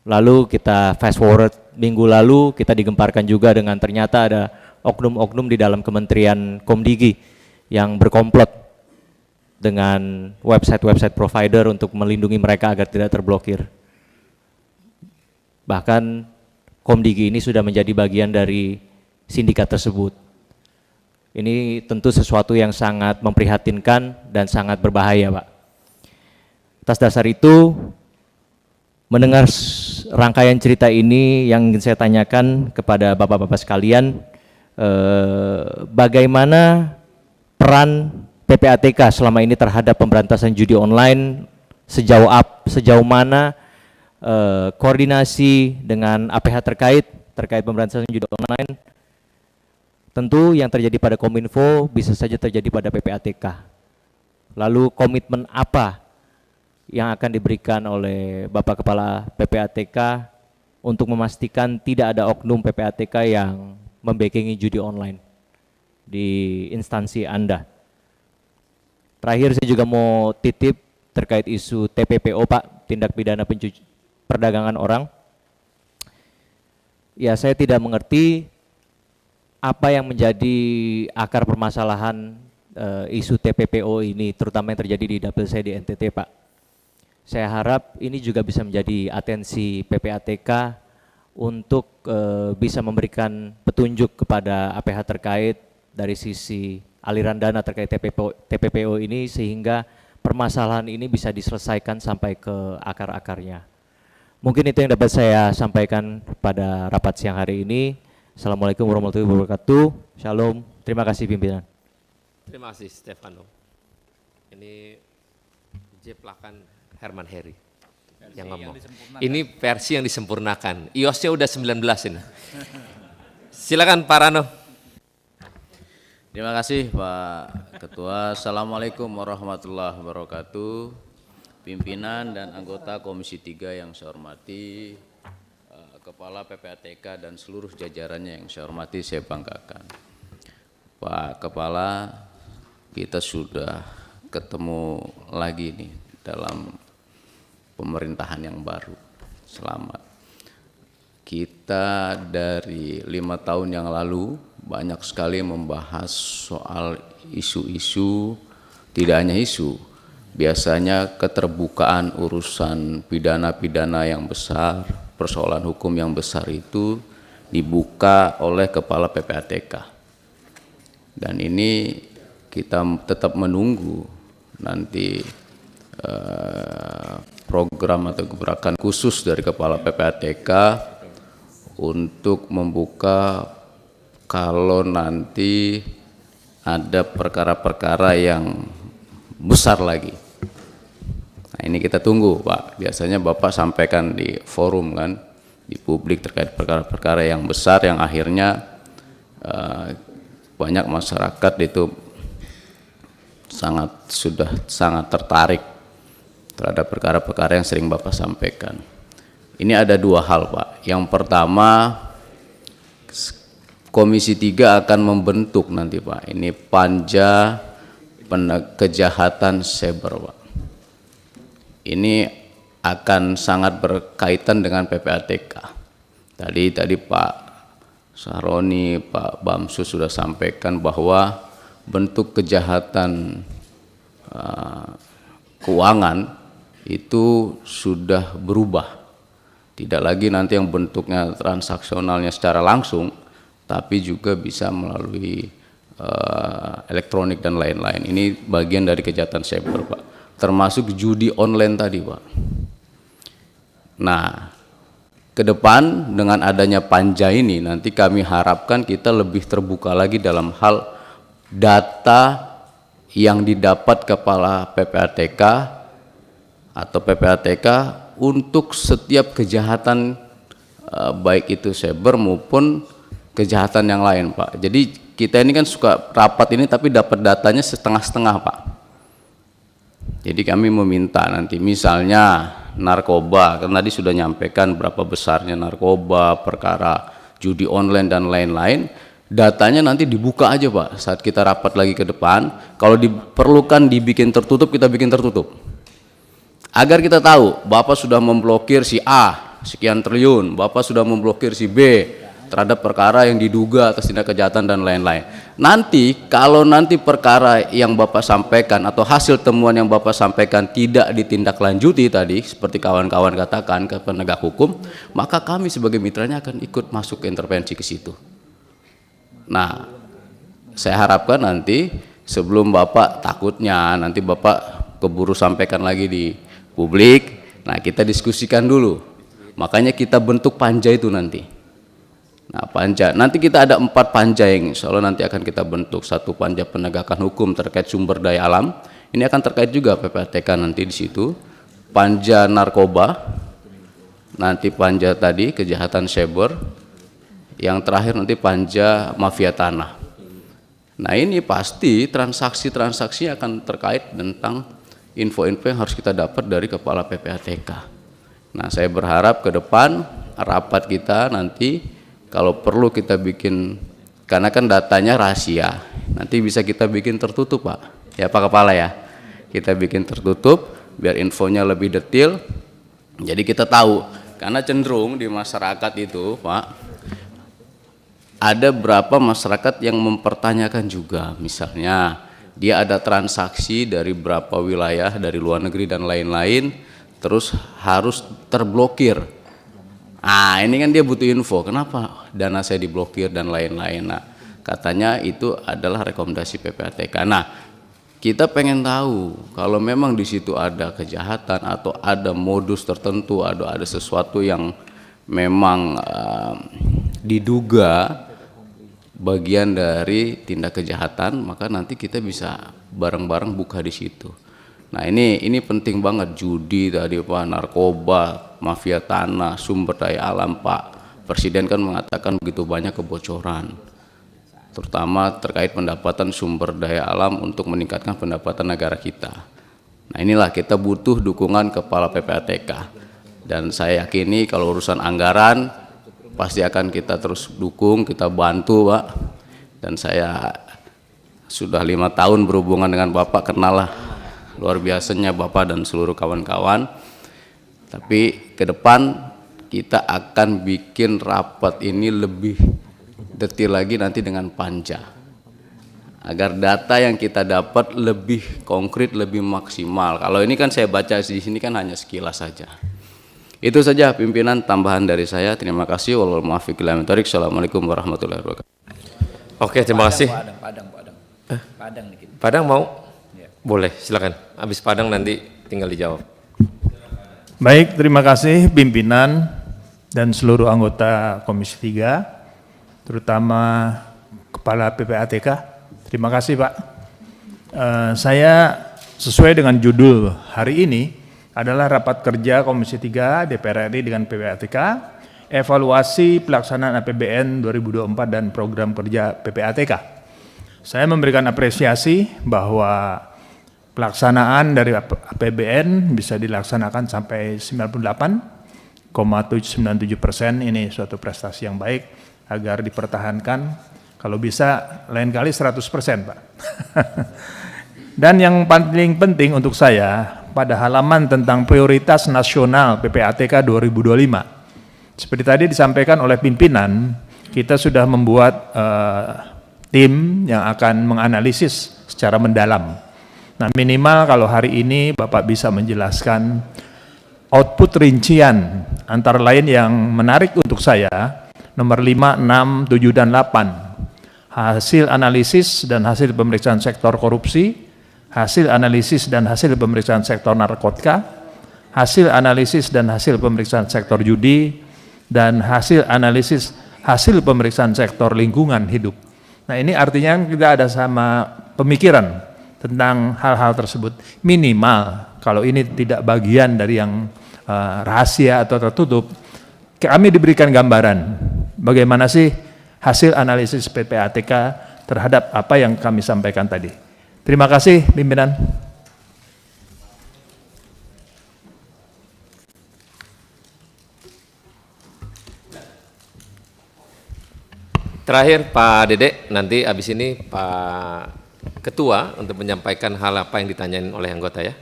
Lalu kita fast forward minggu lalu kita digemparkan juga dengan ternyata ada oknum-oknum di dalam Kementerian Komdigi yang berkomplot dengan website-website provider untuk melindungi mereka agar tidak terblokir. Bahkan Komdigi ini sudah menjadi bagian dari sindikat tersebut. Ini tentu sesuatu yang sangat memprihatinkan dan sangat berbahaya Pak. Atas dasar itu, mendengar rangkaian cerita ini yang ingin saya tanyakan kepada bapak-bapak sekalian, bagaimana peran PPATK selama ini terhadap pemberantasan judi online, sejauh mana koordinasi dengan APH terkait pemberantasan judi online. Tentu yang terjadi pada Kominfo bisa saja terjadi pada PPATK. Lalu komitmen apa yang akan diberikan oleh Bapak Kepala PPATK untuk memastikan tidak ada oknum PPATK yang membackingi judi online di instansi Anda. Terakhir saya juga mau titip terkait isu TPPO Pak, tindak pidana perdagangan orang. Ya saya tidak mengerti apa yang menjadi akar permasalahan isu TPPO ini, terutama yang terjadi di dapil saya di NTT Pak. Saya harap ini juga bisa menjadi atensi PPATK untuk bisa memberikan petunjuk kepada APH terkait dari sisi aliran dana terkait TPPO ini sehingga permasalahan ini bisa diselesaikan sampai ke akar-akarnya. Mungkin itu yang dapat saya sampaikan pada rapat siang hari ini. Assalamualaikum warahmatullahi wabarakatuh. Shalom. Terima kasih pimpinan. Terima kasih Stefano. Ini jeplakan Herman Heri yang ngomong. Ini versi yang disempurnakan. iOS-nya udah 19 ini. Silakan Pak Rano. Terima kasih Pak Ketua. Assalamualaikum warahmatullahi wabarakatuh. Pimpinan dan anggota Komisi 3 yang saya hormati, Kepala PPATK dan seluruh jajarannya yang saya hormati, saya banggakan. Pak Kepala, kita sudah ketemu lagi nih dalam pemerintahan yang baru. Selamat. Kita dari 5 tahun yang lalu banyak sekali membahas soal isu-isu, tidak hanya isu, biasanya keterbukaan urusan pidana-pidana yang besar, persoalan hukum yang besar itu dibuka oleh Kepala PPATK. Dan ini kita tetap menunggu nanti program atau gebrakan khusus dari Kepala PPATK untuk membuka kalau nanti ada perkara-perkara yang besar lagi. Nah, ini kita tunggu, Pak. Biasanya Bapak sampaikan di forum kan, di publik terkait perkara-perkara yang besar yang akhirnya banyak masyarakat itu sudah sangat tertarik terhadap perkara-perkara yang sering Bapak sampaikan. Ini ada 2 hal, Pak. Yang pertama, Komisi 3 akan membentuk nanti, Pak. Ini panja kejahatan cyber, Pak. Ini akan sangat berkaitan dengan PPATK. Tadi Pak Sahroni, Pak Bamsus sudah sampaikan bahwa bentuk kejahatan keuangan itu sudah berubah. Tidak lagi nanti yang bentuknya transaksionalnya secara langsung, tapi juga bisa melalui elektronik dan lain-lain. Ini bagian dari kejahatan cyber, Pak. Termasuk judi online tadi, Pak. Nah, ke depan dengan adanya panja ini nanti kami harapkan kita lebih terbuka lagi dalam hal data yang didapat Kepala PPATK atau PPATK untuk setiap kejahatan baik itu cyber maupun kejahatan yang lain, Pak. Jadi kita ini kan suka rapat ini tapi dapat datanya setengah-setengah, Pak. Jadi kami meminta nanti misalnya narkoba, kan tadi sudah nyampaikan berapa besarnya narkoba, perkara judi online dan lain-lain, datanya nanti dibuka aja, Pak, saat kita rapat lagi ke depan. Kalau diperlukan dibikin tertutup, kita bikin tertutup. Agar kita tahu, Bapak sudah memblokir si A, sekian triliun, Bapak sudah memblokir si B, terhadap perkara yang diduga atas tindak kejahatan dan lain-lain. Nanti, kalau nanti perkara yang Bapak sampaikan atau hasil temuan yang Bapak sampaikan tidak ditindaklanjuti tadi, seperti kawan-kawan katakan ke penegak hukum, maka kami sebagai mitranya akan ikut masuk ke intervensi ke situ. Nah, saya harapkan nanti sebelum Bapak takutnya nanti Bapak keburu sampaikan lagi di publik, nah kita diskusikan dulu. Makanya kita bentuk panja itu nanti. Nah, panja, nanti kita ada 4 panja yang insya Allah nanti akan kita bentuk. 1 panja penegakan hukum terkait sumber daya alam, ini akan terkait juga PPATK nanti di situ. Panja narkoba, nanti panja tadi kejahatan cyber, yang terakhir nanti panja mafia tanah. Nah, ini pasti transaksi-transaksi akan terkait tentang info-info yang harus kita dapat dari Kepala PPATK. Nah, saya berharap ke depan rapat kita nanti kalau perlu kita bikin, karena kan datanya rahasia, nanti bisa kita bikin tertutup, Pak. Ya, Pak Kepala ya. Kita bikin tertutup biar infonya lebih detail. Jadi kita tahu, karena cenderung di masyarakat itu, Pak, ada berapa masyarakat yang mempertanyakan juga, misalnya dia ada transaksi dari berapa wilayah, dari luar negeri dan lain-lain, terus harus terblokir. Nah, ini kan dia butuh info, kenapa dana saya diblokir dan lain-lain. Nah, katanya itu adalah rekomendasi PPATK. Nah, kita pengen tahu kalau memang di situ ada kejahatan atau ada modus tertentu, ada sesuatu yang memang diduga bagian dari tindak kejahatan, maka nanti kita bisa bareng-bareng buka di situ. Nah, ini penting banget, judi tadi, Pak, narkoba, mafia tanah, sumber daya alam, Pak. Presiden kan mengatakan begitu banyak kebocoran, terutama terkait pendapatan sumber daya alam untuk meningkatkan pendapatan negara kita. Nah, inilah kita butuh dukungan Kepala PPATK. Dan saya yakini kalau urusan anggaran pasti akan kita terus dukung, kita bantu, Pak. Dan saya sudah 5 tahun berhubungan dengan Bapak, kenal lah luar biasanya Bapak dan seluruh kawan-kawan. Tapi ke depan kita akan bikin rapat ini lebih detail lagi nanti dengan Panja, agar data yang kita dapat lebih konkret, lebih maksimal. Kalau ini kan saya baca di sini kan hanya sekilas saja. Itu saja pimpinan tambahan dari saya. Terima kasih. Wallahul muwaffiq ila aqwamit thoriq. Assalamualaikum warahmatullahi wabarakatuh. Oke, terima kasih. Padang nih. Padang mau? Boleh, silakan. Habis Padang nanti tinggal dijawab. Baik, terima kasih pimpinan dan seluruh anggota Komisi 3, terutama Kepala PPATK. Terima kasih Pak. Saya sesuai dengan judul hari ini adalah rapat kerja Komisi 3 DPR RI dengan PPATK, evaluasi pelaksanaan APBN 2024 dan program kerja PPATK. Saya memberikan apresiasi bahwa pelaksanaan dari APBN bisa dilaksanakan sampai 98,97%. Ini suatu prestasi yang baik agar dipertahankan. Kalau bisa lain kali 100%, Pak. Dan yang paling penting untuk saya pada halaman tentang prioritas nasional PPATK 2025. Seperti tadi disampaikan oleh pimpinan, kita sudah membuat tim yang akan menganalisis secara mendalam. Nah, minimal kalau hari ini Bapak bisa menjelaskan output rincian antara lain yang menarik untuk saya, nomor 5, 6, 7, dan 8. Hasil analisis dan hasil pemeriksaan sektor korupsi, hasil analisis dan hasil pemeriksaan sektor narkotika, hasil analisis dan hasil pemeriksaan sektor judi, dan hasil analisis hasil pemeriksaan sektor lingkungan hidup. Nah, ini artinya kita ada sama pemikiran tentang hal-hal tersebut. Minimal kalau ini tidak bagian dari yang rahasia atau tertutup, kami diberikan gambaran bagaimana sih hasil analisis PPATK terhadap apa yang kami sampaikan tadi. Terima kasih pimpinan. Terakhir Pak Dede, nanti habis ini Pak Ketua untuk menyampaikan hal apa yang ditanyain oleh anggota ya.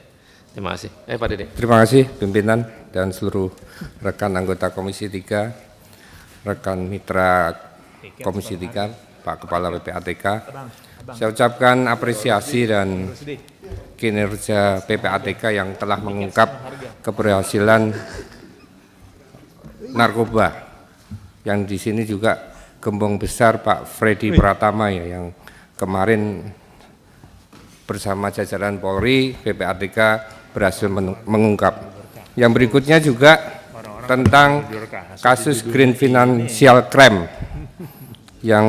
Terima kasih. Pak Dede. Terima kasih pimpinan dan seluruh rekan anggota Komisi 3, rekan mitra Komisi 3, Pak Kepala PPATK. Saya ucapkan apresiasi dan kinerja PPATK yang telah mengungkap keberhasilan narkoba. Yang di sini juga gembong besar Pak Freddy Pratama ya, yang kemarin bersama jajaran Polri, PPATK berhasil mengungkap. Yang berikutnya juga tentang kasus Green Financial Crime yang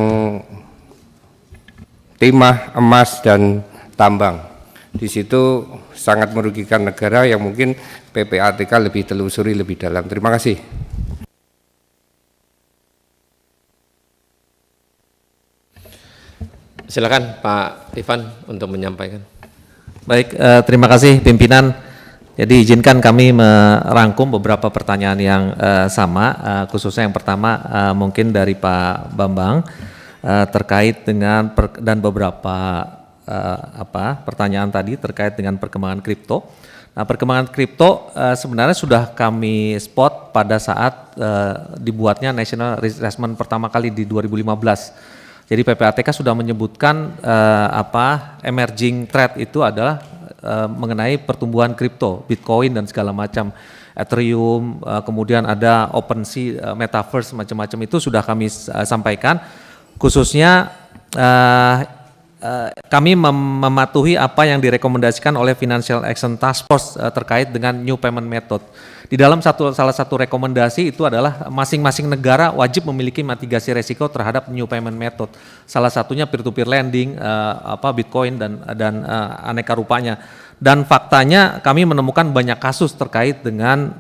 timah, emas, dan tambang. Di situ sangat merugikan negara yang mungkin PPATK lebih telusuri lebih dalam. Terima kasih. Silakan Pak Ivan untuk menyampaikan. Baik, terima kasih pimpinan. Jadi izinkan kami merangkum beberapa pertanyaan yang sama, khususnya yang pertama mungkin dari Pak Bambang terkait dengan dan beberapa pertanyaan tadi terkait dengan perkembangan kripto. Nah, perkembangan kripto sebenarnya sudah kami spot pada saat dibuatnya National Risk Assessment pertama kali di 2015. Jadi PPATK sudah menyebutkan emerging threat itu adalah mengenai pertumbuhan kripto, Bitcoin dan segala macam, Ethereum, kemudian ada OpenSea, Metaverse, macam-macam itu sudah kami sampaikan. Khususnya kami mematuhi apa yang direkomendasikan oleh Financial Action Task Force terkait dengan new payment method. Di dalam salah satu rekomendasi itu adalah masing-masing negara wajib memiliki mitigasi resiko terhadap new payment method. Salah satunya peer-to-peer lending, Bitcoin dan aneka rupanya. Dan faktanya kami menemukan banyak kasus terkait dengan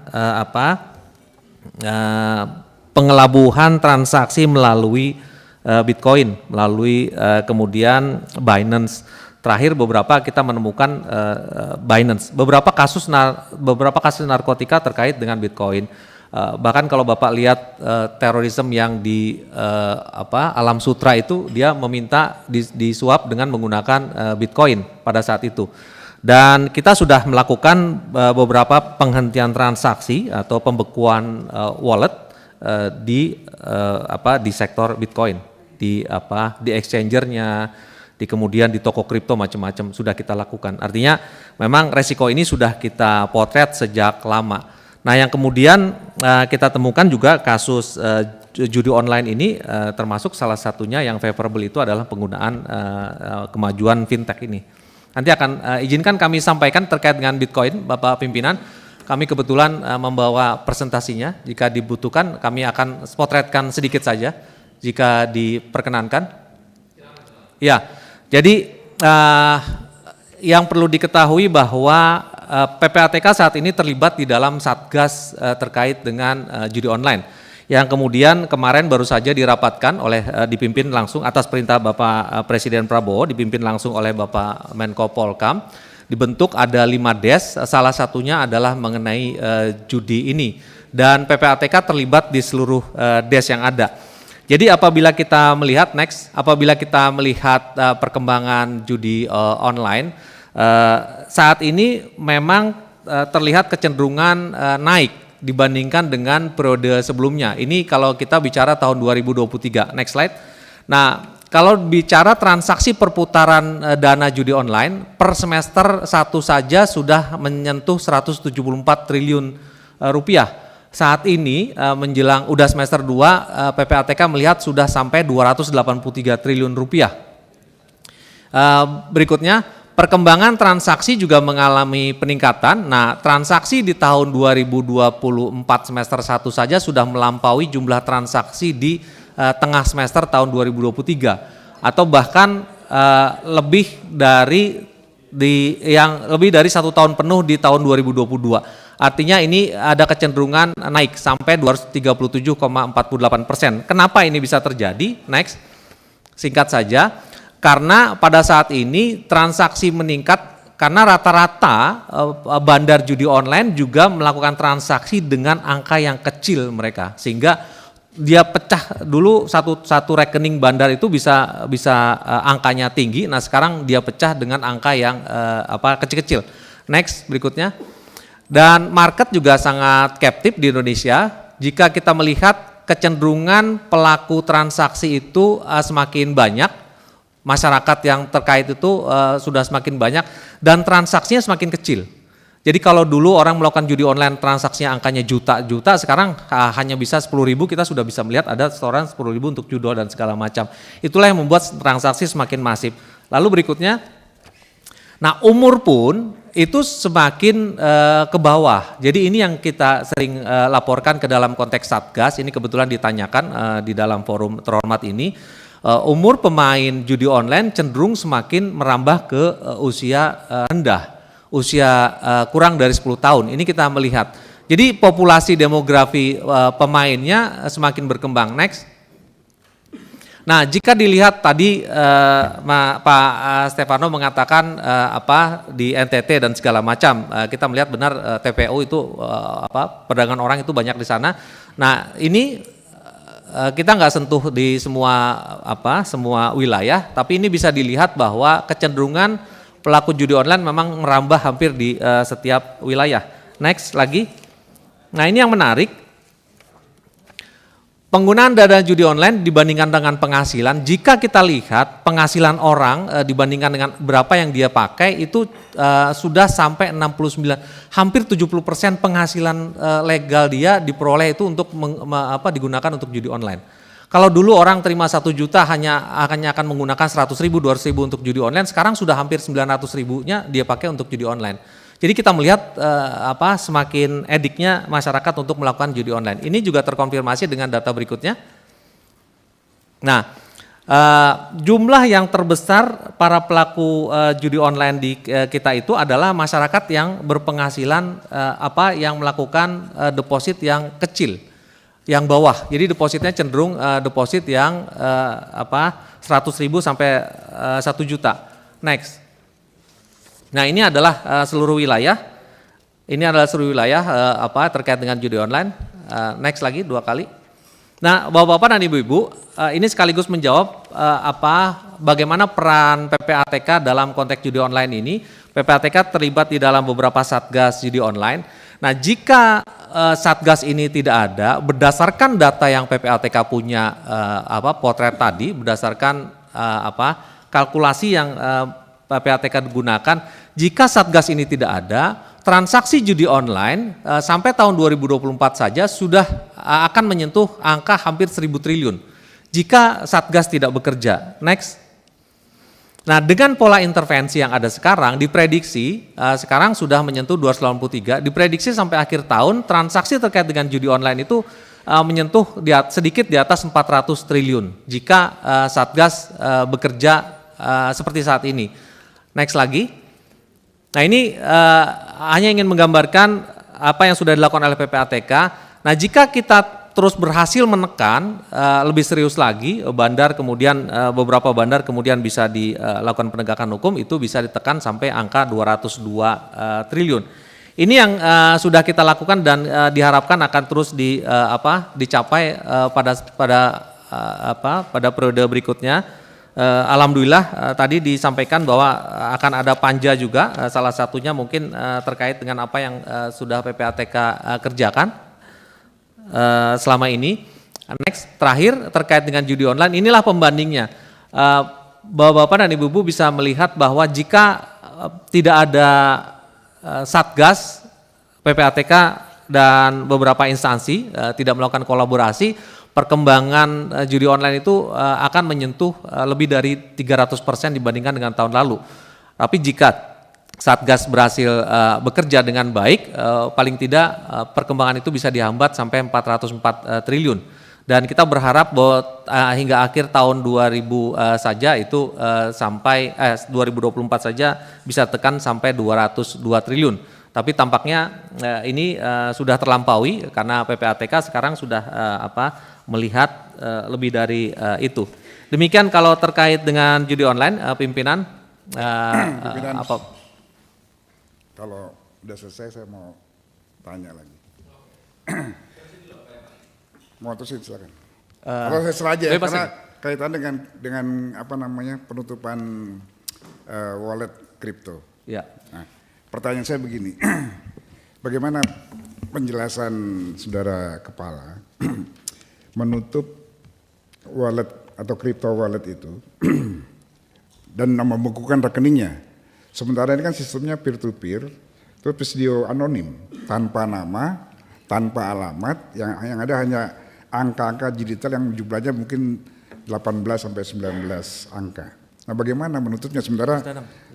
pengelabuhan transaksi melalui Bitcoin, melalui kemudian Binance. Terakhir beberapa kita menemukan Binance, beberapa kasus narkotika terkait dengan Bitcoin. Bahkan kalau Bapak lihat terorisme yang di Alam Sutra itu, dia meminta disuap dengan menggunakan Bitcoin pada saat itu. Dan kita sudah melakukan beberapa penghentian transaksi atau pembekuan wallet di sektor Bitcoin, di exchangernya, kemudian di toko kripto macam-macam sudah kita lakukan. Artinya memang resiko ini sudah kita potret sejak lama. Nah, yang kemudian kita temukan juga kasus judi online ini, termasuk salah satunya yang favorable itu adalah penggunaan kemajuan fintech ini. Nanti akan izinkan kami sampaikan terkait dengan Bitcoin, Bapak Pimpinan. Kami kebetulan membawa presentasinya. Jika dibutuhkan, kami akan potretkan sedikit saja, jika diperkenankan. Ya, jadi yang perlu diketahui bahwa PPATK saat ini terlibat di dalam Satgas terkait dengan judi online. Yang kemudian kemarin baru saja dirapatkan dipimpin langsung atas perintah Bapak Presiden Prabowo, dipimpin langsung oleh Bapak Menko Polkam. Dibentuk ada 5 des, salah satunya adalah mengenai judi ini. Dan PPATK terlibat di seluruh des yang ada. Jadi apabila kita melihat perkembangan judi online, saat ini memang terlihat kecenderungan naik dibandingkan dengan periode sebelumnya. Ini kalau kita bicara tahun 2023. Next slide. Nah, kalau bicara transaksi perputaran dana judi online, per semester 1 saja sudah menyentuh 174 triliun rupiah. Saat ini menjelang udah semester 2, PPATK melihat sudah sampai 283 triliun rupiah. Berikutnya, perkembangan transaksi juga mengalami peningkatan. Nah, transaksi di tahun 2024 semester 1 saja sudah melampaui jumlah transaksi di tengah semester tahun 2023, atau bahkan lebih dari 1 tahun penuh di tahun 2022. Artinya ini ada kecenderungan naik sampai 237,48%. Kenapa ini bisa terjadi? Next, singkat saja. Karena pada saat ini transaksi meningkat karena rata-rata bandar judi online juga melakukan transaksi dengan angka yang kecil mereka, sehingga dia pecah dulu satu rekening bandar itu bisa angkanya tinggi. Nah, sekarang dia pecah dengan angka yang kecil-kecil. Next, berikutnya. Dan market juga sangat captive di Indonesia. Jika kita melihat kecenderungan pelaku transaksi itu semakin banyak, masyarakat yang terkait itu sudah semakin banyak dan transaksinya semakin kecil. Jadi kalau dulu orang melakukan judi online transaksinya angkanya juta-juta, sekarang hanya bisa 10.000, kita sudah bisa melihat ada setoran 10.000 untuk judo dan segala macam. Itulah yang membuat transaksi semakin masif. Lalu berikutnya, nah umur pun itu semakin ke bawah. Jadi ini yang kita sering laporkan ke dalam konteks Satgas, ini kebetulan ditanyakan di dalam forum terhormat ini. Umur pemain judi online cenderung semakin merambah ke usia rendah, usia kurang dari 10 tahun. Ini kita melihat. Jadi populasi demografi pemainnya semakin berkembang. Next. Nah, jika dilihat tadi Pak Stefano mengatakan di NTT dan segala macam, kita melihat benar TPU itu perdagangan orang itu banyak di sana. Nah, ini kita nggak sentuh di semua wilayah, tapi ini bisa dilihat bahwa kecenderungan pelaku judi online memang merambah hampir di setiap wilayah. Next lagi. Nah, ini yang menarik. Penggunaan dana judi online dibandingkan dengan penghasilan, jika kita lihat penghasilan orang dibandingkan dengan berapa yang dia pakai itu sudah sampai 69, hampir 70% penghasilan legal dia diperoleh itu untuk digunakan untuk judi online. Kalau dulu orang terima 1 juta hanya akan menggunakan 100.000, 200.000 untuk judi online, sekarang sudah hampir 900.000-nya dia pakai untuk judi online. Jadi kita melihat semakin ediknya masyarakat untuk melakukan judi online. Ini juga terkonfirmasi dengan data berikutnya. Nah, jumlah yang terbesar para pelaku judi online di kita itu adalah masyarakat yang berpenghasilan yang melakukan deposit yang kecil, yang bawah. Jadi depositnya cenderung deposit yang 100.000 sampai 1 juta. Next. Nah, ini adalah seluruh wilayah. Ini adalah seluruh wilayah terkait dengan judi online. Next lagi 2 kali. Nah, Bapak-bapak dan Ibu-ibu, ini sekaligus menjawab bagaimana peran PPATK dalam konteks judi online ini. PPATK terlibat di dalam beberapa satgas judi online. Nah, jika satgas ini tidak ada, berdasarkan data yang PPATK punya potret tadi, berdasarkan kalkulasi yang PPATK gunakan, jika satgas ini tidak ada, transaksi judi online sampai tahun 2024 saja sudah akan menyentuh angka hampir 1.000 triliun. Jika satgas tidak bekerja. Next. Nah, dengan pola intervensi yang ada sekarang, diprediksi sekarang sudah menyentuh 283, diprediksi sampai akhir tahun transaksi terkait dengan judi online itu menyentuh sedikit di atas 400 triliun jika Satgas bekerja seperti saat ini. Next lagi. Nah, ini hanya ingin menggambarkan apa yang sudah dilakukan oleh PPATK. Nah, jika kita terus berhasil menekan lebih serius lagi bandar, kemudian beberapa bandar kemudian bisa dilakukan penegakan hukum, itu bisa ditekan sampai angka 202 triliun. Ini yang sudah kita lakukan dan diharapkan akan terus dicapai pada periode berikutnya. Alhamdulillah tadi disampaikan bahwa akan ada panja juga, salah satunya mungkin terkait dengan apa yang sudah PPATK kerjakan selama ini. Next, terakhir terkait dengan judi online, inilah pembandingnya. Bapak-bapak dan ibu-ibu bisa melihat bahwa jika tidak ada Satgas, PPATK dan beberapa instansi tidak melakukan kolaborasi, perkembangan judi online itu akan menyentuh lebih dari 300% dibandingkan dengan tahun lalu. Tapi jika Satgas berhasil bekerja dengan baik, paling tidak perkembangan itu bisa dihambat sampai 404 triliun. Dan kita berharap bahwa hingga akhir tahun 2000 saja itu 2024 saja bisa tekan sampai 202 triliun. Tapi tampaknya ini sudah terlampaui karena PPATK sekarang sudah melihat lebih dari itu. Demikian kalau terkait dengan judi online, pimpinan. Kalau udah selesai saya mau tanya lagi. Mau terusin silakan. Kalau saya selaja ya, karena kaitan dengan penutupan wallet kripto. Ya. Nah, pertanyaan saya begini, bagaimana penjelasan saudara kepala menutup wallet atau kripto wallet itu dan membekukan rekeningnya? Sementara ini kan sistemnya peer to peer, terus video anonim, tanpa nama, tanpa alamat, yang ada hanya angka-angka digital yang jumlahnya mungkin 18 sampai 19 angka. Nah, bagaimana menutupnya sementara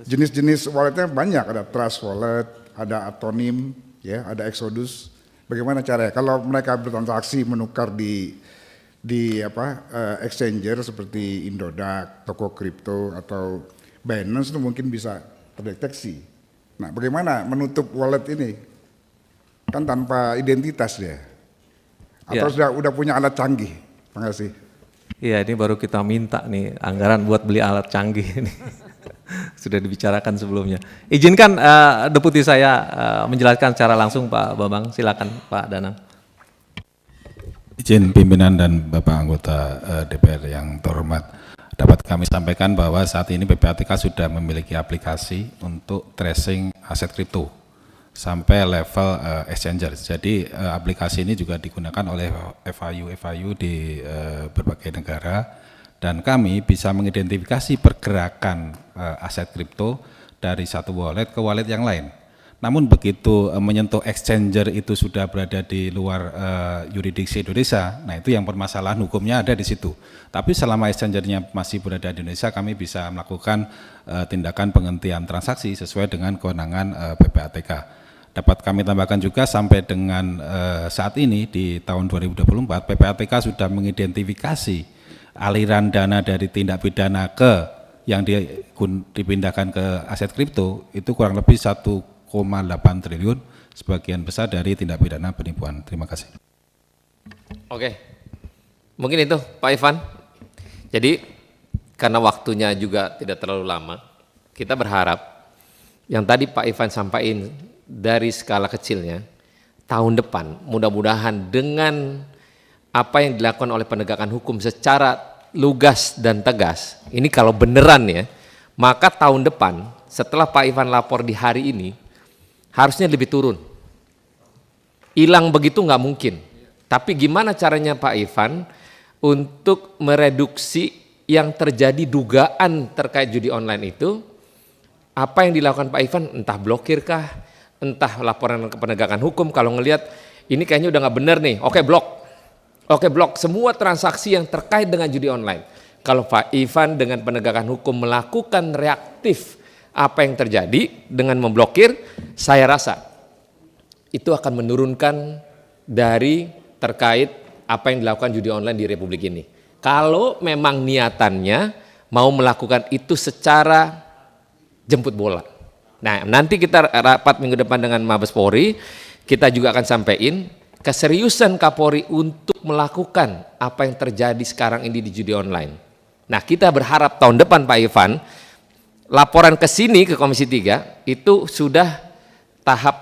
jenis-jenis walletnya banyak, ada Trust Wallet, ada Atonim, ya, ada Exodus. Bagaimana caranya? Kalau mereka bertransaksi menukar di exchanger seperti Indodax, Toko Kripto atau Binance itu mungkin bisa terdeteksi. Nah, bagaimana menutup wallet ini? Kan tanpa identitas dia. Atau sudah punya alat canggih? Terima kasih. Iya, ini baru kita minta nih anggaran buat beli alat canggih ini. Sudah dibicarakan sebelumnya. Izinkan deputi saya menjelaskan secara langsung, Pak Bambang. Silakan, Pak Danang. Izin pimpinan dan Bapak anggota DPR yang terhormat. Dapat kami sampaikan bahwa saat ini PPATK sudah memiliki aplikasi untuk tracing aset kripto sampai level exchanger. Jadi aplikasi ini juga digunakan oleh FIU di berbagai negara dan kami bisa mengidentifikasi pergerakan aset kripto dari satu wallet ke wallet yang lain. Namun begitu menyentuh exchanger itu sudah berada di luar yurisdiksi Indonesia, nah itu yang permasalahan hukumnya ada di situ. Tapi selama exchangernya masih berada di Indonesia, kami bisa melakukan tindakan penghentian transaksi sesuai dengan kewenangan PPATK. Dapat kami tambahkan juga sampai dengan saat ini di tahun 2024, PPATK sudah mengidentifikasi aliran dana dari tindak pidana yang dipindahkan ke aset kripto itu kurang lebih 1,8 triliun, sebagian besar dari tindak pidana penipuan. Terima kasih. Oke, mungkin itu Pak Ivan. Jadi karena waktunya juga tidak terlalu lama, kita berharap yang tadi Pak Ivan sampaikan dari skala kecilnya, tahun depan mudah-mudahan dengan apa yang dilakukan oleh penegakan hukum secara lugas dan tegas, ini kalau beneran ya, maka tahun depan setelah Pak Ivan lapor di hari ini, harusnya lebih turun. Hilang begitu nggak mungkin. Tapi gimana caranya Pak Ivan untuk mereduksi yang terjadi dugaan terkait judi online itu? Apa yang dilakukan Pak Ivan? Entah blokir kah, entah laporan ke penegakan hukum. Kalau ngelihat ini kayaknya udah nggak bener nih, oke blok semua transaksi yang terkait dengan judi online. Kalau Pak Ivan dengan penegakan hukum melakukan reaktif apa yang terjadi dengan memblokir, saya rasa itu akan menurunkan dari terkait apa yang dilakukan judi online di Republik ini. Kalau memang niatannya mau melakukan itu secara jemput bola. Nah, nanti kita rapat minggu depan dengan Mabes Polri, kita juga akan sampaikan keseriusan Kapolri untuk melakukan apa yang terjadi sekarang ini di judi online. Nah, kita berharap tahun depan Pak Ivan, laporan ke sini ke Komisi 3 itu sudah tahap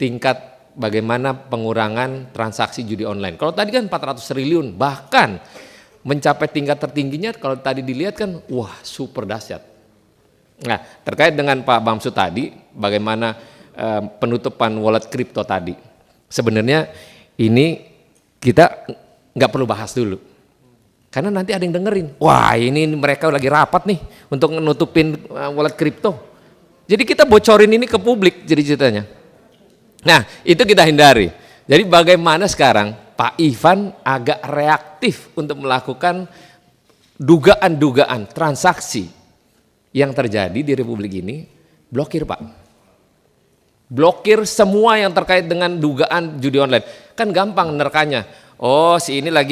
tingkat bagaimana pengurangan transaksi judi online. Kalau tadi kan 400 triliun, bahkan mencapai tingkat tertingginya kalau tadi dilihat kan, wah super dahsyat. Nah, terkait dengan Pak Bamsud tadi, bagaimana penutupan wallet kripto tadi, sebenarnya ini kita nggak perlu bahas dulu, karena nanti ada yang dengerin, wah ini mereka lagi rapat nih untuk nutupin wallet kripto, jadi kita bocorin ini ke publik jadi ceritanya. Nah, itu kita hindari. Jadi bagaimana sekarang Pak Ivan agak reaktif untuk melakukan dugaan-dugaan transaksi yang terjadi di Republik ini, blokir Pak. Blokir semua yang terkait dengan dugaan judi online. Kan gampang nerkanya. Oh, si ini lagi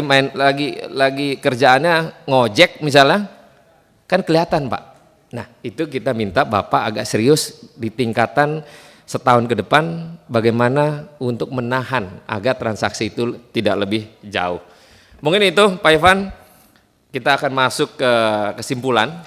kerjaannya ngojek misalnya. Kan kelihatan Pak. Nah, itu kita minta Bapak agak serius di tingkatan setahun ke depan bagaimana untuk menahan agar transaksi itu tidak lebih jauh. Mungkin itu Pak Ivan, kita akan masuk ke kesimpulan.